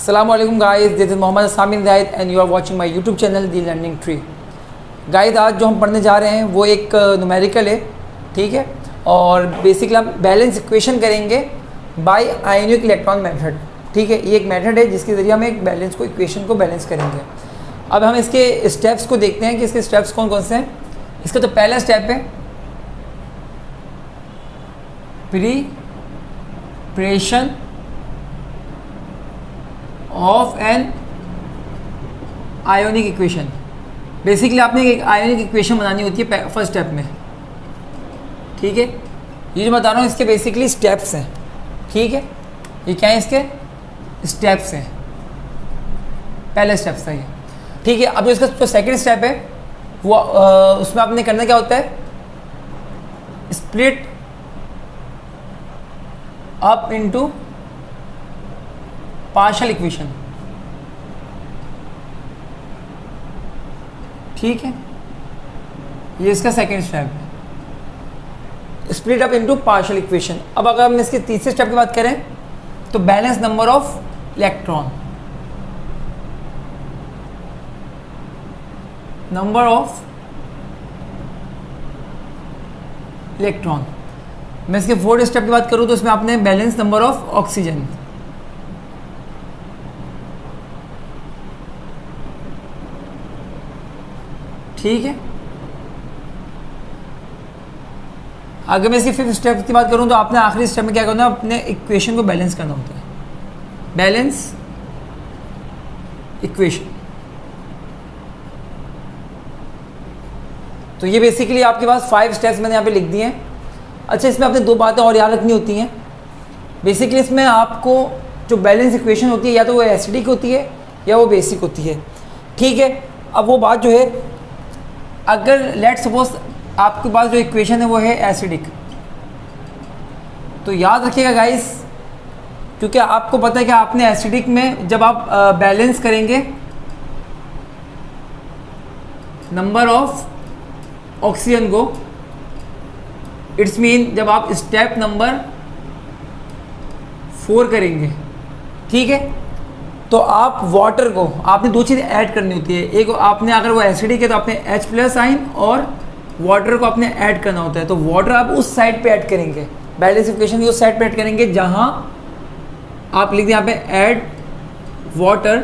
अस्सलामुअलैकुम guys, this is Mohammad Samin Zahid and you are watching my YouTube channel the learning tree. Guys, आज जो हम पढ़ने जा रहे हैं वो एक न्यूमेरिकल है, ठीक है। और बेसिकली हम बैलेंस इक्वेशन करेंगे बाय आयोनिक इलेक्ट्रॉन मेथड, ठीक है। ये एक मेथड है जिसके ज़रिए हम एक बैलेंस को इक्वेशन को बैलेंस करेंगे। अब हम इसके स्टेप्स को देखते हैं कि इसके स्टेप्स कौन कौन से हैं। इसका तो पहला स्टेप है preparation of an ionic equation. Basically आपने एक आयोनिक इक्वेशन बनानी होती है फर्स्ट स्टेप में, ठीक है। ये जो बता रहा हूँ इसके बेसिकली स्टेप्स हैं, ठीक है। ये क्या है, इसके स्टेप्स हैं, पहले स्टेप्स है ये, ठीक है। अब जो इसका जो सेकंड स्टेप है वो उसमें आपने करना क्या होता है, split up into partial equation, ठीक है। ये इसका सेकंड स्टेप है, split up into partial equation. अब अगर हम इसके तीसरे स्टेप की बात करें तो balance number of electron, number of electron. मैं इसके फोर्थ स्टेप की बात करूं तो इसमें आपने बैलेंस नंबर ऑफ ऑक्सीजन, ठीक है। अगर मैं इसकी फिफ्थ स्टेप की बात करूं तो आपने आखिरी स्टेप में क्या करना है, अपने इक्वेशन को बैलेंस करना होता है, बैलेंस इक्वेशन। तो ये बेसिकली आपके पास 5 स्टेप्स मैंने यहाँ पे लिख दिए हैं। अच्छा, इसमें आपने 2 बातें और याद रखनी होती हैं। बेसिकली इसमें आपको जो बैलेंस इक्वेशन होती है या तो वो एसिडिक होती है या वो बेसिक होती है, ठीक है। अब वो बात जो है, अगर लेट सपोज आपके पास जो इक्वेशन है वो है एसिडिक, तो याद रखिएगा गाइस, क्योंकि आपको पता है कि आपने एसिडिक में जब आप बैलेंस करेंगे नंबर ऑफ ऑक्सीजन को, इट्स मीन जब आप स्टेप नंबर 4 करेंगे, ठीक है, तो आप वाटर को आपने 2 चीज़ें ऐड करनी होती है। एक आपने, अगर वो एसिडिक है तो आपने H+ आइन, और वाटर को आपने ऐड करना होता है। तो वाटर आप उस साइड पे ऐड करेंगे, बैलेंस इक्वेशन की उस साइड पे ऐड करेंगे जहां आप लिख दें यहाँ पे ऐड वाटर,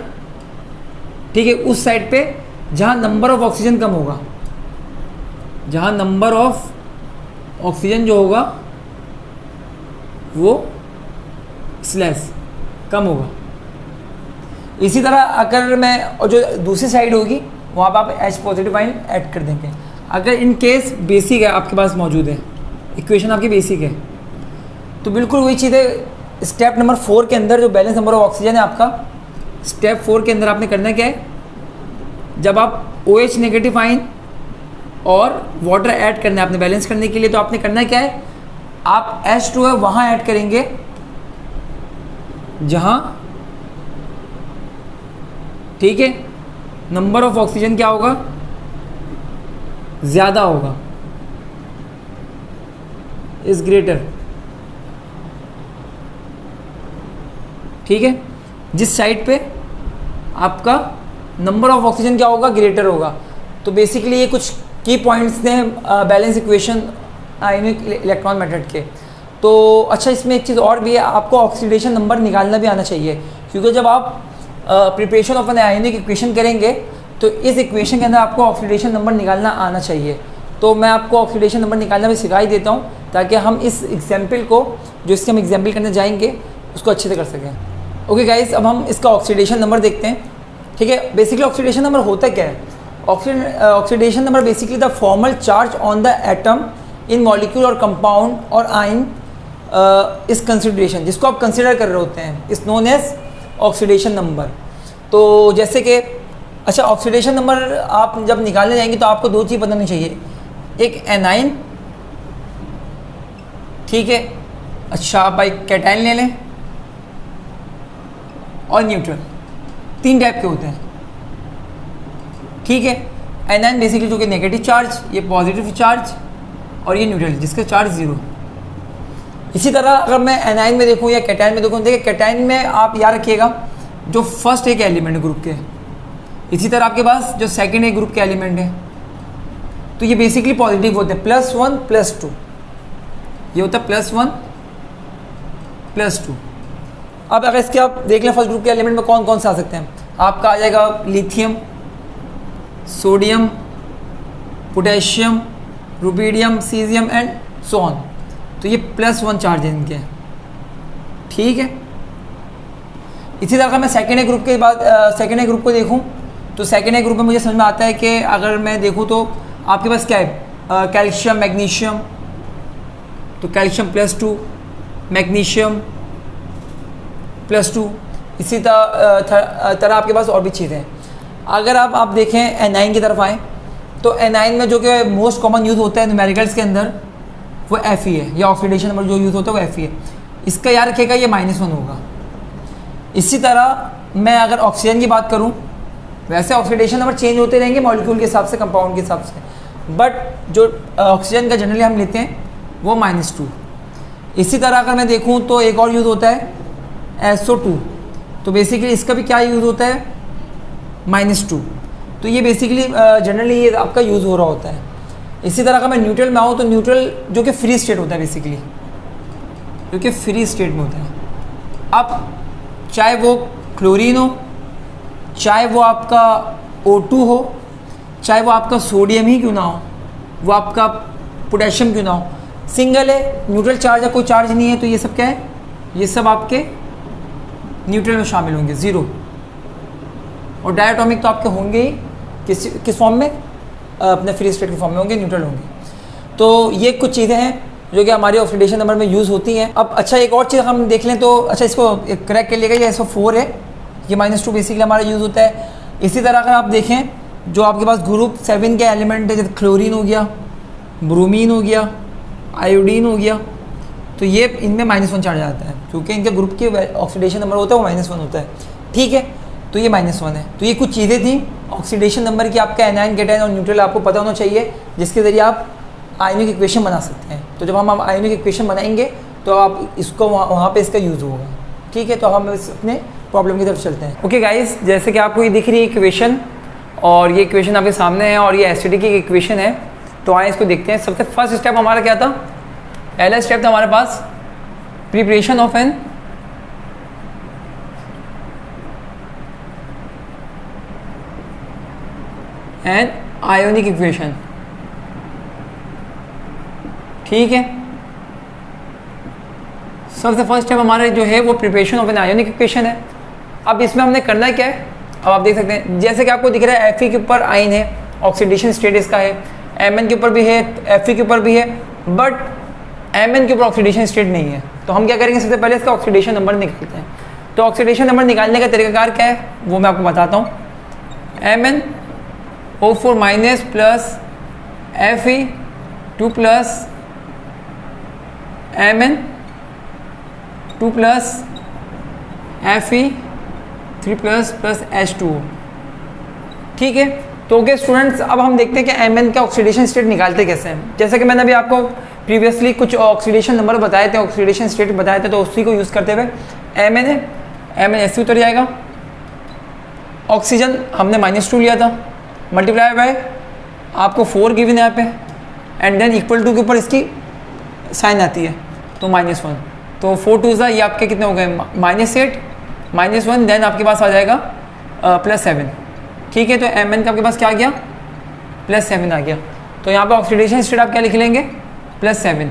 ठीक है, उस साइड पे जहां नंबर ऑफ ऑक्सीजन कम होगा, जहां नंबर ऑफ ऑक्सीजन जो होगा वो स्लैश कम होगा। इसी तरह अगर मैं, और जो दूसरी साइड होगी वहाँ पर आप H+ आइन ऐड कर देंगे। अगर इन केस बेसिक है आपके पास मौजूद है, इक्वेशन आपकी बेसिक है, तो बिल्कुल वही चीज़ है। स्टेप नंबर 4 के अंदर जो बैलेंस नंबर ऑफ ऑक्सीजन है आपका, स्टेप 4 के अंदर आपने करना क्या है, जब आप OH- आइन और वाटर ऐड करना है आपने बैलेंस करने के लिए, तो आपने करना क्या है, आप H2 है वहाँ ऐड करेंगे जहाँ, ठीक है, नंबर ऑफ ऑक्सीजन क्या होगा, ज़्यादा होगा, इज ग्रेटर, ठीक है। जिस साइड पे आपका नंबर ऑफ ऑक्सीजन क्या होगा, ग्रेटर होगा। तो बेसिकली ये कुछ की पॉइंट्स हैं balance equation ionic electron method के। तो अच्छा, इसमें एक चीज़ और भी है, आपको ऑक्सीडेशन नंबर निकालना भी आना चाहिए, क्योंकि जब आप preparation of an ionic equation करेंगे तो इस इक्वेशन के अंदर आपको ऑक्सीडेशन नंबर निकालना आना चाहिए। तो मैं आपको ऑक्सीडेशन नंबर निकालना भी सिखा ही देता हूँ, ताकि हम इस एग्जाम्पल को, जो इसके हम एग्जाम्पल करने जाएंगे, उसको अच्छे से कर सकें। ओके गाइस, अब हम इसका ऑक्सीडेशन नंबर देखते हैं, ठीक है। बेसिकली ऑक्सीडेशन नंबर होता क्या है, oxidation number basically the formal charge on the atom in molecule और कंपाउंड और आइन इस कंसिडरेशन, जिसको आप कंसिडर कर रहे होते हैं, इस नोन एज ऑक्सीडेशन नंबर। तो जैसे कि, अच्छा, ऑक्सीडेशन नंबर आप जब निकालने जाएंगे तो आपको 2 चीज़ बतानी चाहिए, एक एनाइन, ठीक है। अच्छा, आप भाई कैटाइन ले लें, और न्यूट्रल, 3 टाइप के होते हैं, ठीक है। एनाइन बेसिकली जो कि नेगेटिव चार्ज, ये पॉजिटिव चार्ज, और ये न्यूट्रल जिसका चार्ज 0। इसी तरह अगर मैं एनाइन में देखूँ या कैटाइन में देखूँ, देखिए कैटाइन में आप याद रखिएगा जो फर्स्ट एक एलिमेंट है ग्रुप के, इसी तरह आपके पास जो सेकंड एक ग्रुप के एलिमेंट है, तो ये बेसिकली पॉजिटिव होते हैं, +1 +2, ये होता है +1 +2। अब अगर इसके आप देख लें फर्स्ट ग्रुप के एलिमेंट में कौन कौन से आ सकते हैं, आपका आ जाएगा lithium, sodium, potassium, rubidium, caesium and so on. तो ये +1 चार्ज है इनके, ठीक है। इसी तरह मैं सेकेंड ए ग्रुप के बाद सेकेंड ए ग्रुप को देखूं तो सेकेंड ए ग्रुप में मुझे समझ में आता है कि अगर मैं देखूं तो आपके पास क्या है, कैल्शियम, मैग्नीशियम, तो कैल्शियम +2, मैग्नीशियम +2। इसी तरह आपके पास और भी चीज़ें हैं। अगर आप देखें एनाइन की तरफ आएँ तो एनाइन में जो कि मोस्ट कॉमन यूज़ होता है न्यूमेरिकल्स के अंदर वो Fe है, या ऑक्सीडेशन नंबर जो यूज़ होता है वो Fe है। इसका याद रखिएगा ये -1 होगा। इसी तरह मैं अगर ऑक्सीजन की बात करूं, वैसे ऑक्सीडेशन नंबर चेंज होते रहेंगे मॉलिक्यूल के हिसाब से, कंपाउंड के हिसाब से, बट जो ऑक्सीजन का जनरली हम लेते हैं वो -2। इसी तरह अगर मैं देखूं तो एक और यूज़ होता है SO2, तो बेसिकली इसका भी क्या यूज़ होता है, -2। तो ये बेसिकली जनरली ये आपका यूज़ हो रहा होता है। इसी तरह अगर मैं न्यूट्रल में आऊँ तो न्यूट्रल जो कि फ्री स्टेट होता है, बेसिकली जो कि फ्री स्टेट में होता है। अब चाहे वो क्लोरीन हो, चाहे वो आपका O2 हो, चाहे वो आपका सोडियम ही क्यों ना हो, वो आपका पोटेशियम क्यों ना हो, सिंगल है, न्यूट्रल चार्ज है, कोई चार्ज नहीं है, तो ये सब क्या है, ये सब आपके न्यूट्रल में शामिल होंगे, 0। और डायटोमिक तो आपके होंगे ही किस फॉर्म में, अपने फ्री स्टेट के फॉर्म में होंगे, न्यूट्रल होंगे। तो ये कुछ चीज़ें हैं जो कि हमारी ऑक्सीडेशन नंबर में यूज़ होती हैं। अब अच्छा एक और चीज़ हम देख लें तो अच्छा इसको क्रैक कर लिएगा, ये SO4 है, ये -2 बेसिकली हमारा यूज़ होता है। इसी तरह अगर आप देखें जो आपके पास ग्रुप 7 के एलिमेंट है, जैसे क्लोरीन हो गया, ब्रोमीन हो गया, आयोडीन हो गया, तो ये इनमें -1 चार्ज आता है क्योंकि इनके ग्रुप की ऑक्सीडेशन नंबर होता है वो -1 होता है, ठीक है। तो ये -1 है। तो ये कुछ चीज़ें थी ऑक्सीडेशन नंबर की, आपका एनायन, कैटायन और न्यूट्रल आपको पता होना चाहिए, जिसके ज़रिए आप आयनिक इक्वेशन बना सकते हैं। तो जब हम आयनिक इक्वेशन बनाएंगे तो आप इसको वहाँ पे इसका यूज़ होगा, ठीक है। तो हम अपने प्रॉब्लम की तरफ चलते हैं। ओके गाइस, जैसे कि आपको ये दिख रही है इक्वेशन, और ये इक्वेशन आपके सामने है, और ये एसिडिक की इक्वेशन है। तो आए इसको देखते हैं। सबसे फर्स्ट स्टेप हमारा क्या था, पहला स्टेप था हमारे पास preparation of an ionic equation, ठीक है। सबसे फर्स्ट स्टेप हमारे जो है वो preparation of an ionic equation है। अब इसमें हमने करना क्या है, अब आप देख सकते हैं जैसे कि आपको दिख रहा है Fe के ऊपर आयन है, ऑक्सीडेशन स्टेट इसका है, Mn के ऊपर भी है, Fe के ऊपर भी है, बट Mn के ऊपर ऑक्सीडेशन स्टेट नहीं है। तो हम क्या करेंगे, सबसे पहले इसका ऑक्सीडेशन नंबर निकालते हैं। तो ऑक्सीडेशन नंबर निकालने का तरीकाकार क्या है वो मैं आपको बताता हूँ। MnO4- plus Fe2 plus Mn2 plus Fe3 plus H2O, ठीक है। तो ओके स्टूडेंट्स, अब हम देखते हैं कि Mn का ऑक्सीडेशन स्टेट निकालते कैसे हैं। जैसे कि मैंने अभी आपको प्रीवियसली कुछ ऑक्सीडेशन नंबर बताए थे, ऑक्सीडेशन स्टेट बताए थे, तो उसी को यूज़ करते हुए Mn है, Mn ऐसे उतर जाएगा, ऑक्सीजन हमने -2 लिया था, मल्टीप्लाई बाय आपको 4 गिवन है यहाँ पे, एंड देन इक्वल टू के ऊपर इसकी साइन आती है तो -1, तो 4 2 ये आपके कितने हो गए, -8 -1, देन आपके पास आ जाएगा +7, ठीक है। तो Mn का आपके पास क्या आ गया, +7 आ गया। तो यहाँ पे ऑक्सीडेशन स्टेट आप क्या लिख लेंगे, +7।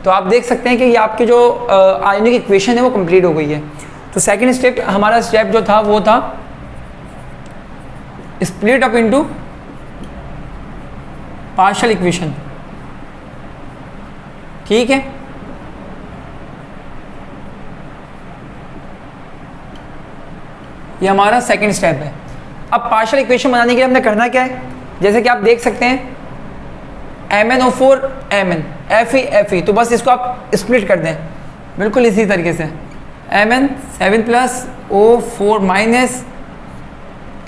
तो आप देख सकते हैं कि ये आपकी जो आयनिक इक्वेशन है वो कंप्लीट हो गई है। तो सेकंड स्टेप हमारा स्टेप जो था वो था split up into partial equation, ठीक है। ये हमारा सेकंड स्टेप है। अब पार्शियल इक्वेशन बनाने के लिए हमने करना क्या है, जैसे कि आप देख सकते हैं MnO4 Mn, Fe, तो बस इसको आप स्प्लिट कर दें बिल्कुल इसी तरीके से, Mn 7 प्लस O4-,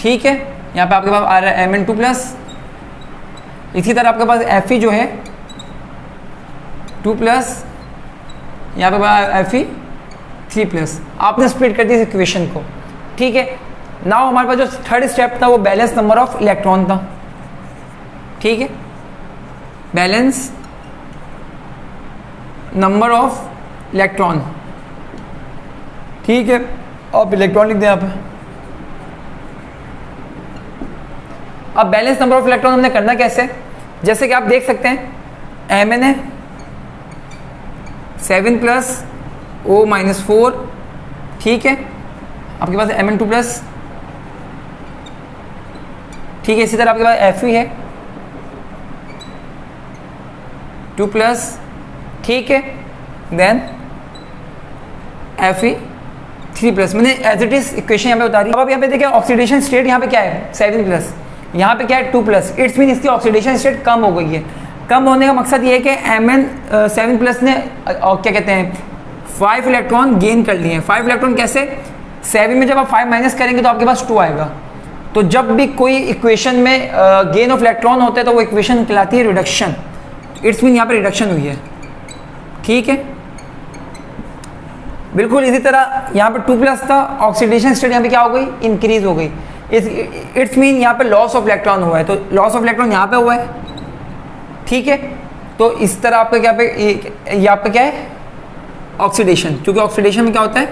ठीक है। यहाँ पे आपके पास आ रहा है Mn2 प्लस, इसी तरह आपके पास Fe जो है 2 प्लस, यहाँ पे Fe 3 प्लस। आपने स्प्लिट कर दी इस इक्वेशन को। ठीक है। नाउ हमारे पास जो थर्ड स्टेप था वो बैलेंस नंबर ऑफ इलेक्ट्रॉन था, ठीक है, बैलेंस नंबर ऑफ इलेक्ट्रॉन, ठीक है। अब इलेक्ट्रॉन लिख दें यहाँ पे। अब बैलेंस नंबर ऑफ इलेक्ट्रॉन हमने करना कैसे, जैसे कि आप देख सकते हैं Mn है 7 प्लस O-4, ठीक है, आपके पास Mn2+, ठीक है। इसी तरह आपके पास Fe है 2+, ठीक है, देन Fe3+। मैंने एज इट इज इक्वेशन यहाँ पे उतारी। अब आप यहाँ पे देखिए ऑक्सीडेशन स्टेट यहाँ पे क्या है 7+, यहाँ पे क्या है 2+, इट्स मीन इसकी ऑक्सीडेशन स्टेट कम हो गई है। कम होने का मकसद ये है कि Mn7+ ने क्या कहते हैं 5 इलेक्ट्रॉन गेन कर लिए हैं। 5 इलेक्ट्रॉन कैसे, 7 में जब आप 5 माइनस करेंगे तो आपके पास 2 आएगा। तो जब भी कोई इक्वेशन में गेन ऑफ इलेक्ट्रॉन होता है तो वो इक्वेशन कहलाती है रिडक्शन। इट्स मीन यहाँ पे रिडक्शन हुई है, ठीक है। बिल्कुल इसी तरह यहाँ पे 2+ था, ऑक्सीडेशन स्टेट यहाँ पे क्या हो गई, इंक्रीज हो गई। इट्स मीन यहाँ पे लॉस ऑफ इलेक्ट्रॉन हुआ है, तो लॉस ऑफ इलेक्ट्रॉन यहाँ पे हुआ है, ठीक है। तो इस तरह आपका क्या पे ये आपका क्या है ऑक्सीडेशन, क्योंकि ऑक्सीडेशन में क्या होता है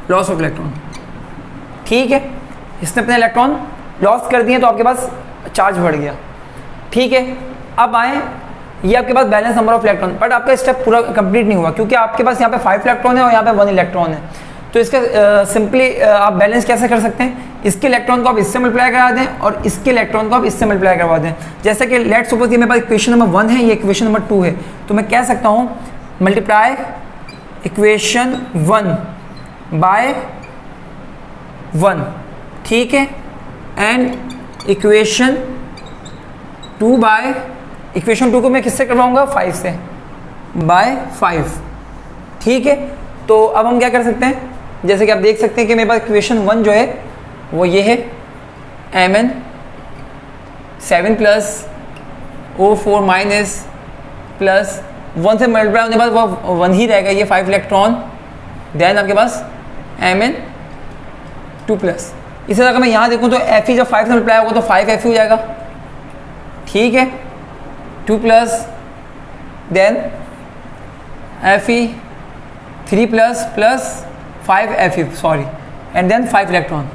लॉस ऑफ इलेक्ट्रॉन, ठीक है। इसने अपने इलेक्ट्रॉन लॉस कर दिए तो आपके पास चार्ज बढ़ गया, ठीक है। अब आए ये आपके पास balance number of electron, but आपका स्टेप पूरा कंप्लीट नहीं हुआ क्योंकि आपके पास यहाँ पे 5 इलेक्ट्रॉन है और यहाँ पे 1 इलेक्ट्रॉन है। तो इसका सिंपली आप बैलेंस कैसे कर सकते हैं, इसके इलेक्ट्रॉन को आप इससे मल्टीप्लाई करा दें और इसके इलेक्ट्रॉन को आप इससे मल्टीप्लाई करवा दें। जैसे कि लेट्स सपोज ये मेरे पास इक्वेशन नंबर 1 है, ये इक्वेशन नंबर 2 है, तो मैं कह सकता हूँ मल्टीप्लाई इक्वेशन 1 बाय 1, ठीक है, एंड इक्वेशन 2 बाय, इक्वेशन 2 को मैं किससे करवाऊंगा 5 से, बाय 5, ठीक है। तो अब हम क्या कर सकते हैं, जैसे कि आप देख सकते हैं कि मेरे पास इक्वेशन 1 जो है वो ये है Mn 7 plus O4 minus plus 1 से मल्टीप्लाई होने के बाद वो 1 ही रहेगा, ये 5 इलेक्ट्रॉन, देन आपके पास Mn2+। इसी तरह अगर मैं यहाँ देखूँ तो Fe जब 5 से मल्टीप्लाई होगा तो 5Fe हो जाएगा, ठीक है, 2+, then Fe3+ plus 5Fe, sorry, and then 5 electron,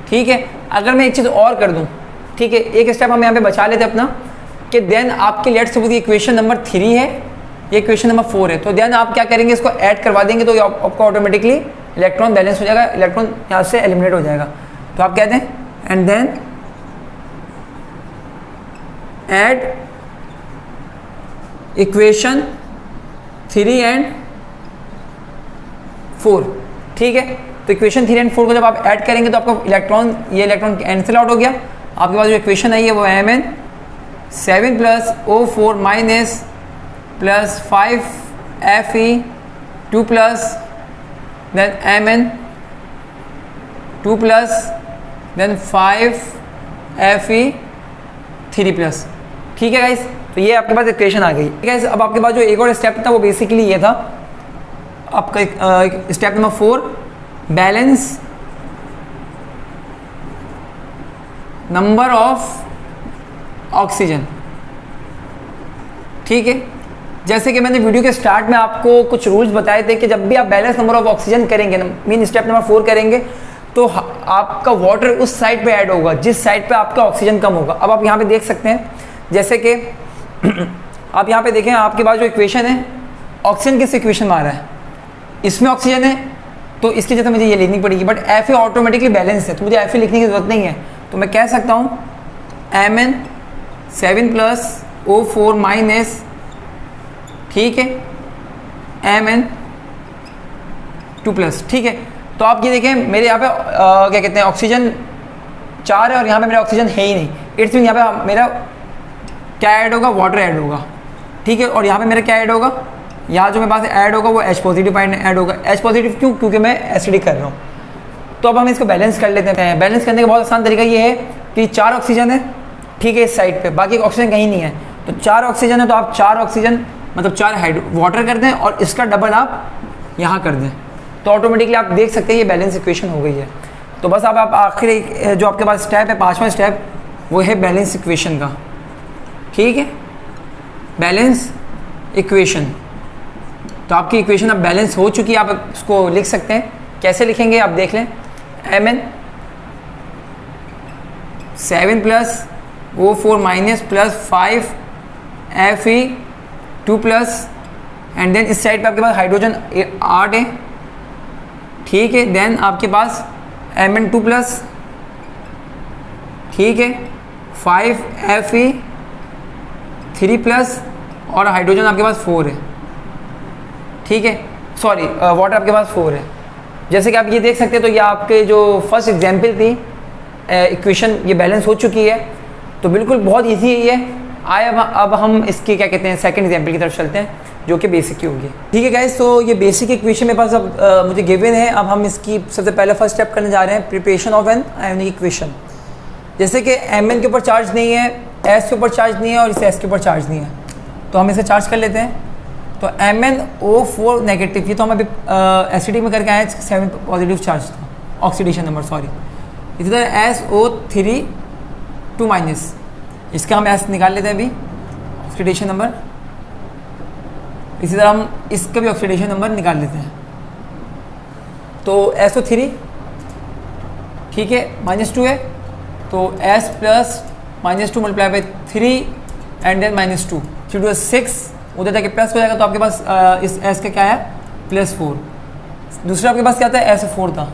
ठीक है। अगर मैं एक चीज़ और कर दूं, ठीक है, एक स्टेप हम यहाँ पे बचा लेते अपना कि देन आपकी लेट्स सपोज इक्वेशन नंबर 3 है, ये इक्वेशन नंबर 4 है, तो देन आप क्या करेंगे इसको ऐड करवा देंगे तो आपको ऑटोमेटिकली इलेक्ट्रॉन बैलेंस हो जाएगा, इलेक्ट्रॉन यहाँ से एलिमिनेट हो जाएगा। तो आप कहते हैं and then add equation 3 and 4, ठीक है। तो इक्वेशन 3 एंड 4 को जब आप ऐड करेंगे तो आपका इलेक्ट्रॉन, ये इलेक्ट्रॉन कैंसिल आउट हो गया। आपके पास जो इक्वेशन आई है वो Mn 7 plus O4 minus plus 5Fe2+, then Mn2+, then 5Fe3+, ठीक है गाइस। तो ये आपके पास इक्वेशन आ गई, ठीक है। अब आपके पास जो एक और स्टेप था वो बेसिकली ये था आपका step number 4, balance number of oxygen, ठीक है। जैसे कि मैंने वीडियो के स्टार्ट में आपको कुछ रूल्स बताए थे कि जब भी आप बैलेंस नंबर ऑफ ऑक्सीजन करेंगे, मीन स्टेप नंबर 4 करेंगे, तो आपका वाटर उस साइड पे ऐड होगा जिस साइड पे आपका ऑक्सीजन कम होगा। अब आप यहाँ पे देख सकते हैं, जैसे कि आप यहाँ पे देखें, आपके पास जो इक्वेशन है ऑक्सीजन किस इक्वेशन में आ रहा है, इसमें ऑक्सीजन है, तो इसकी जगह मुझे ये लिखनी पड़ेगी, बट Fe ऑटोमेटिकली बैलेंस है तो मुझे Fe लिखने की जरूरत नहीं है। तो मैं कह सकता हूँ Mn 7 प्लस O4 माइनस, ठीक है, Mn2+, ठीक है। तो आप ये देखें मेरे यहाँ पे क्या कहते हैं ऑक्सीजन 4 है और यहाँ पे मेरा ऑक्सीजन है ही नहीं, इट्स मीन यहाँ पे मेरा क्या ऐड होगा, वाटर ऐड होगा, ठीक है। और यहाँ पे मेरा क्या ऐड होगा, यहाँ जो मेरे पास ऐड होगा वो H पॉजिटिव पॉइंट ऐड होगा। H पॉजिटिव क्यों, क्योंकि मैं एसिडिक कर रहा हूँ। तो अब हम इसको बैलेंस कर लेते हैं। बैलेंस करने का बहुत आसान तरीका ये है कि 4 ऑक्सीजन है, ठीक है, इस साइड पे, बाकी ऑक्सीजन कहीं नहीं है, तो 4 ऑक्सीजन है तो आप 4 ऑक्सीजन मतलब 4 वाटर कर दें और इसका डबल आप यहाँ कर दें, तो ऑटोमेटिकली आप देख सकते हैं ये बैलेंस इक्वेशन हो गई है। तो बस अब आप आखिरी जो आपके पास स्टेप है, 5वां स्टेप, वो है बैलेंस इक्वेशन का। ठीक है, बैलेंस इक्वेशन। तो आपकी इक्वेशन अब बैलेंस हो चुकी है, आप उसको लिख सकते हैं। कैसे लिखेंगे आप देख लें। mn 7 plus O4 minus plus 5 Fe 2 plus, and then इस साइड पे आपके पास हाइड्रोजन 8 है। ठीक है, देन आपके पास Mn2 प्लस, ठीक है, 5 Fe 3 प्लस, और हाइड्रोजन आपके पास 4 है। ठीक है, सॉरी वाटर आपके पास 4 है। जैसे कि आप ये देख सकते हैं, तो ये आपके जो फर्स्ट एग्जाम्पल थी इक्वेशन, ये बैलेंस हो चुकी है। तो बिल्कुल बहुत इजी है ये। अब हम इसकी क्या कहते हैं सेकंड एग्जाम्पल की तरफ चलते हैं, जो कि बेसिक की होगी। ठीक है गाइस, तो ये बेसिक इक्वेशन मेरे पास अब मुझे गिवन है। अब हम इसकी सबसे पहले फर्स्ट स्टेप करने जा रहे हैं, preparation of an ionic equation. जैसे कि Mn के ऊपर चार्ज नहीं है, S के ऊपर चार्ज नहीं है, और इस S के ऊपर चार्ज नहीं है, तो हम इसे चार्ज कर लेते हैं। तो MnO4 नेगेटिव, ये तो हम अभी एसिडिक में करके आए हैं, 7 पॉजिटिव चार्ज था, ऑक्सीडेशन नंबर सॉरी। इसी तरह SO3 2 माइनस, इसका हम S निकाल लेते हैं अभी, ऑक्सीडेशन नंबर। इसी तरह हम इसका भी ऑक्सीडेशन नंबर निकाल लेते हैं। तो SO3, ठीक है, -2 है, तो S plus -2 multiply by 3 and then -2, 3 2 6, उधर जाके प्लस हो जाएगा। तो आपके पास इस S का क्या है, +4। दूसरा आपके पास क्या था, SO4 था,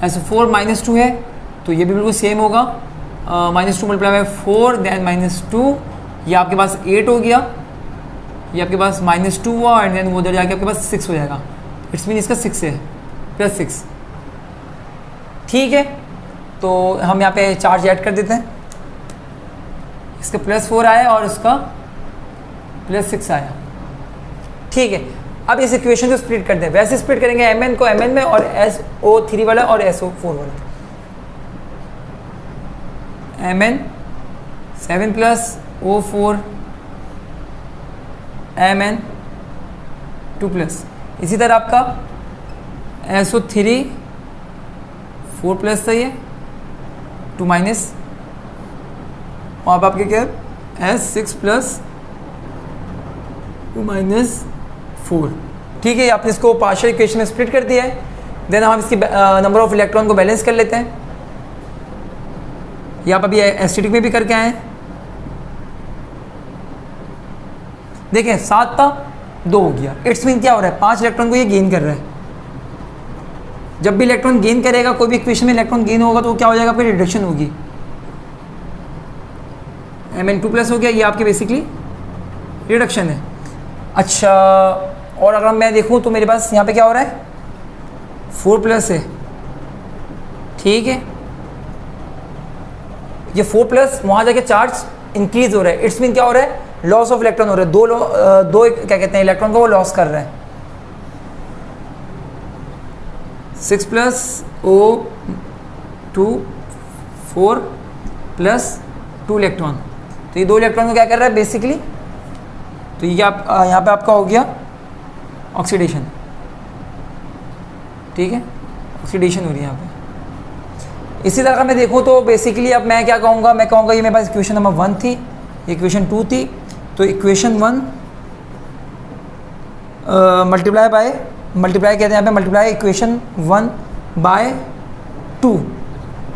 SO4 -2 है, तो ये भी बिल्कुल सेम होगा, -2 मल्टीप्लाई बाई 4 देन -2, ये आपके पास 8 हो गया, ये आपके पास -2 हुआ, एंड देन वो उधर जाके आपके पास 6 हो जाएगा। इट्स मीन इसका 6 है, +6। ठीक है, तो हम यहाँ पे चार्ज ऐड कर देते हैं। इसका +4 आया और उसका +6 आया। ठीक है, अब इस इक्वेशन को स्प्लिट कर दें। वैसे स्प्लिट करेंगे Mn को Mn में, और SO3 वाला और SO4 वाला। Mn 7 plus O4 Mn 2 plus, इसी तरह आपका SO3 4 प्लस था, ये 2 माइनस, और अब आपके क्या S6 प्लस 2 माइनस 4। ठीक है, आपने इसको पार्शियल इक्वेशन में स्प्लिट कर दिया है। देन हम इसकी नंबर ऑफ इलेक्ट्रॉन को बैलेंस कर लेते हैं। ये आप अभी एसिडिक में भी करके आए हैं। देखें 7 था, 2 हो गया। इट्स मीन क्या हो रहा है, 5 इलेक्ट्रॉन को ये गेन कर रहा है। जब भी इलेक्ट्रॉन गेन करेगा, कोई भी इक्वेशन में इलेक्ट्रॉन गेन होगा, तो क्या हो जाएगा, फिर रिडक्शन होगी। Mn2 प्लस हो गया, ये आपके बेसिकली रिडक्शन है। अच्छा, और अगर मैं देखूं तो मेरे पास यहाँ पे क्या हो रहा है, 4 प्लस है। ठीक है, ये 4 प्लस वहाँ जाके चार्ज इंक्रीज हो रहा है। इट्स मीन क्या हो रहा है, लॉस ऑफ इलेक्ट्रॉन हो रहा है। दो क्या कहते हैं इलेक्ट्रॉन को वो लॉस कर रहा है। 6 प्लस O2 4 प्लस 2 इलेक्ट्रॉन, तो ये 2 इलेक्ट्रॉन को क्या कर रहा है बेसिकली, तो ये आप यहाँ पे आपका हो गया ऑक्सीडेशन। ठीक है, ऑक्सीडेशन हो रही है यहाँ पे। इसी तरह का मैं देखूँ तो बेसिकली अब मैं क्या कहूँगा, मैं कहूँगा ये मेरे पास इक्वेशन नंबर 1 थी, इक्वेशन 2 थी। तो इक्वेशन 1 मल्टीप्लाई कहते हैं यहाँ पे, मल्टीप्लाई इक्वेशन 1 बाय 2,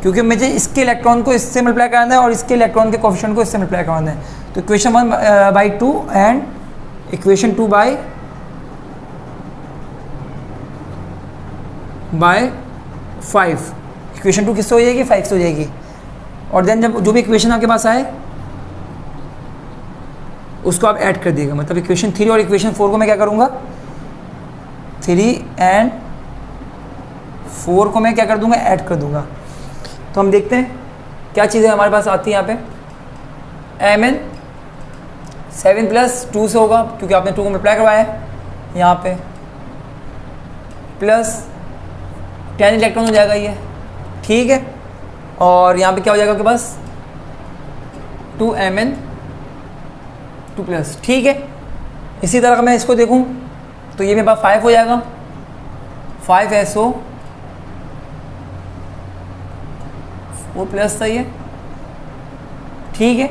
क्योंकि मुझे इसके इलेक्ट्रॉन को इससे मल्टीप्लाई कराना है और इसके इलेक्ट्रॉन के कोफिशिएंट को इससे मल्टीप्लाई कराना है। तो equation 1 by 2 and equation 2 by 5। Equation 2 किससे हो जाएगी, 5 से हो जाएगी। और देन जब जो भी इक्वेशन आपके पास आए उसको आप ऐड कर दिएगा। मतलब इक्वेशन 3 और इक्वेशन 4 को मैं क्या करूँगा, 3 एंड 4 को मैं क्या कर दूँगा, ऐड कर दूँगा। तो हम देखते हैं क्या चीज़ें हमारे पास आती है यहाँ पे। Mn 7 प्लस 2 से होगा, क्योंकि आपने 2 को मल्टीप्लाई करवाया है यहाँ पे, प्लस 10 इलेक्ट्रॉन हो जाएगा ये। ठीक है, और यहाँ पे क्या हो जाएगा आपके पास 2 Mn 2 प्लस। ठीक है, इसी तरह का मैं इसको देखूँ तो ये मेरे पास 5 हो जाएगा, 5SO4 प्लस था ये, ठीक है।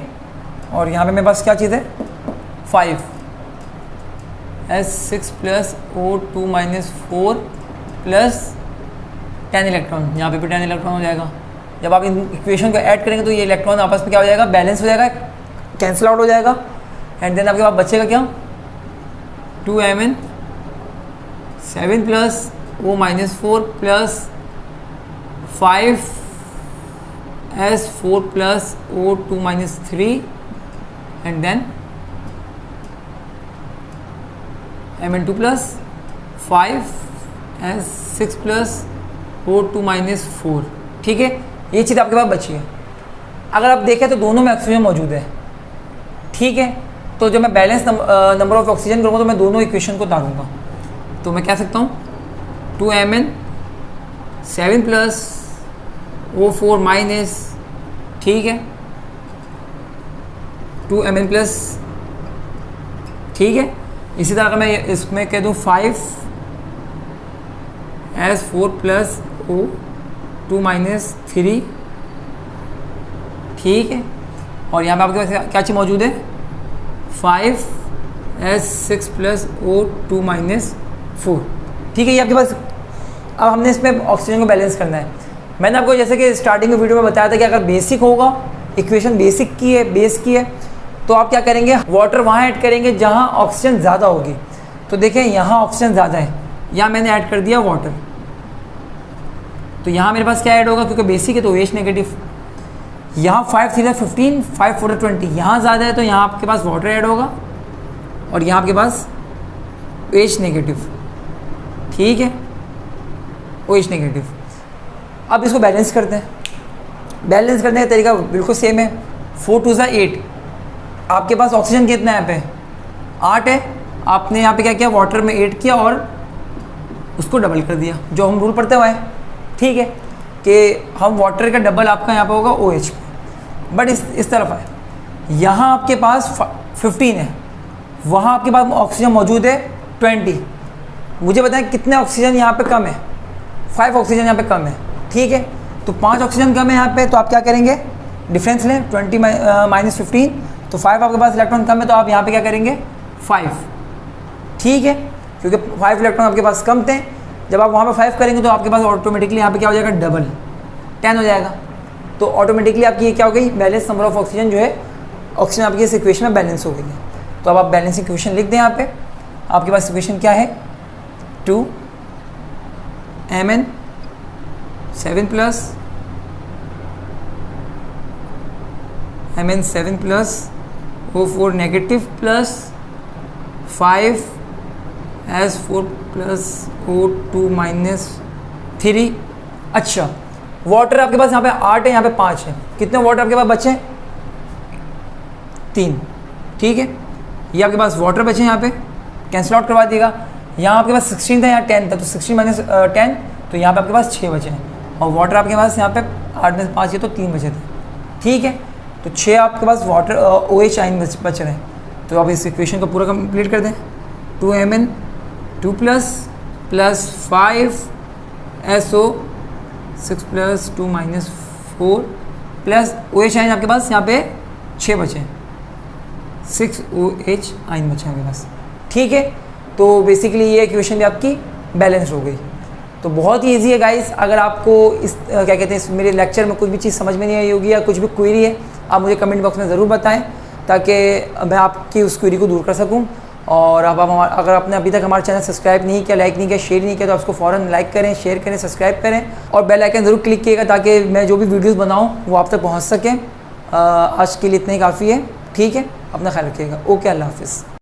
और यहाँ पे मेरे पास क्या चीज़ है 5S6 plus O2 minus 4 plus 10 electron, यहाँ पे भी 10 इलेक्ट्रॉन हो जाएगा। जब आप इन इक्वेशन को ऐड करेंगे तो ये इलेक्ट्रॉन आपस में क्या हो जाएगा, बैलेंस हो जाएगा, कैंसिल आउट हो जाएगा। एंड देन आपके पास बचेगा क्या 2Mn7 plus O minus 4 plus 5S4 plus O2 minus 3 and then Mn2 plus 5S6 plus O2 minus 4, ठीक है। ये चीज़ आपके पास बची है। अगर आप देखें तो दोनों में ऑक्सीजन मौजूद है, ठीक है। तो जब मैं बैलेंस नंबर ऑफ ऑक्सीजन करूँगा तो मैं दोनों इक्वेशन को उतारूँगा। तो मैं कह सकता हूँ 2Mn7 प्लस O4 माइनस, ठीक है, 2Mn प्लस, ठीक है। इसी तरह का मैं इसमें कह दूँ 5S4 प्लस O2 माइनस 3, ठीक है। और यहाँ पे आपके पास क्या चीज़ मौजूद है 5S6 प्लस O2 माइनस 4, ठीक है। ये आपके पास, अब हमने इसमें ऑक्सीजन को बैलेंस करना है। मैंने आपको जैसे कि स्टार्टिंग में वीडियो में बताया था कि अगर बेसिक होगा, इक्वेशन बेसिक की है, बेस की है, तो आप क्या करेंगे, वाटर वहाँ ऐड करेंगे जहाँ ऑक्सीजन ज़्यादा होगी। तो देखें यहाँ ऑक्सीजन ज़्यादा है, यहाँ मैंने ऐड कर दिया वाटर, तो यहाँ मेरे पास क्या ऐड होगा, क्योंकि बेसिक है तो OH नेगेटिव। यहाँ 5 3 15, 5 4 20, यहाँ ज़्यादा है तो यहाँ आपके पास वाटर ऐड होगा और यहाँ आपके पास OH नेगेटिव, ठीक है, OH नेगेटिव। अब इसको बैलेंस करते हैं। बैलेंस करने का तरीका बिल्कुल सेम है। 4 2 8, आपके पास ऑक्सीजन कितना है, यहाँ पे 8 है। आपने यहाँ पे क्या किया, वाटर में 8 किया और उसको डबल कर दिया, जो हम रूल पढ़ते हुए हैं, ठीक है, कि हम वाटर का डबल आपका यहाँ पे होगा OH। बट इस तरफ है, यहाँ आपके पास 15 है, वहाँ आपके पास ऑक्सीजन मौजूद है 20। मुझे बताएं कितने ऑक्सीजन यहाँ पे कम है, 5 ऑक्सीजन यहाँ पे कम है, ठीक है। तो 5 ऑक्सीजन कम है यहाँ पे, तो आप क्या करेंगे, डिफरेंस लें, 20 माइनस 15, तो 5 आपके पास इलेक्ट्रॉन कम है, तो आप यहाँ पे क्या करेंगे 5, ठीक है, क्योंकि 5 इलेक्ट्रॉन आपके पास कम थे। जब आप वहाँ पे 5 करेंगे तो आपके पास ऑटोमेटिकली यहाँ पे क्या हो जाएगा, डबल 10 हो जाएगा। तो ऑटोमेटिकली आपकी ये क्या हो गई, बैलेंस नंबर ऑफ ऑक्सीजन जो है, ऑक्सीजन आपकी इस इक्वेशन में बैलेंस हो गई है। तो अब आप बैलेंस इक्वेशन लिख दें। यहाँ पे आपके पास इक्वेशन क्या है, 2Mn7 plus O4 negative plus 5S4 plus O2 minus 3। अच्छा, वाटर आपके पास यहाँ पे 8 है, यहाँ पे 5 है। कितने वाटर आपके पास बचे, 3, ठीक है। ये आपके पास वाटर बचे, यहाँ पे कैंसिल आउट करवा देगा। यहाँ आपके पास 16 था, यहाँ 10 था, तो 16 माइनस 10, तो यहाँ पे आपके पास 6 बचे हैं। और वाटर आपके पास यहाँ पे 8 में 5 है तो 3 बचे थे, ठीक है। तो 6 आपके पास वाटर OH आयन बच रहे हैं। तो आप इस इक्वेशन को पूरा कंप्लीट कर दें। 2Mn2 plus 5SO6 plus 2 minus 4 plus OH ion आपके पास यहाँ पे 6 बचे हैं, 6 OH आयन बचे हैं आपके पास, ठीक है। तो बेसिकली ये इक्वेशन भी आपकी बैलेंस हो गई। तो बहुत ही ईजी है गाइस। अगर आपको इस क्या कहते हैं, इस मेरे लेक्चर में कुछ भी चीज़ समझ में नहीं आई होगी या कुछ भी क्वेरी है, आप मुझे कमेंट बॉक्स में ज़रूर बताएं, ताकि मैं आपकी उस क्वेरी को दूर कर सकूं। और अब अगर आपने अभी तक हमारा चैनल सब्सक्राइब नहीं किया, लाइक नहीं किया, शेयर नहीं किया, तो आप उसको फ़ौरन लाइक करें, शेयर करें, सब्सक्राइब करें और बेल आइकन ज़रूर क्लिक कीजिएगा, ताकि मैं जो भी वीडियोज़ बनाऊँ वो आप तक पहुँच सकें। आज के लिए इतना ही काफ़ी है, ठीक है। अपना ख्याल रखिएगा। ओके, अल्लाह हाफ़िज़।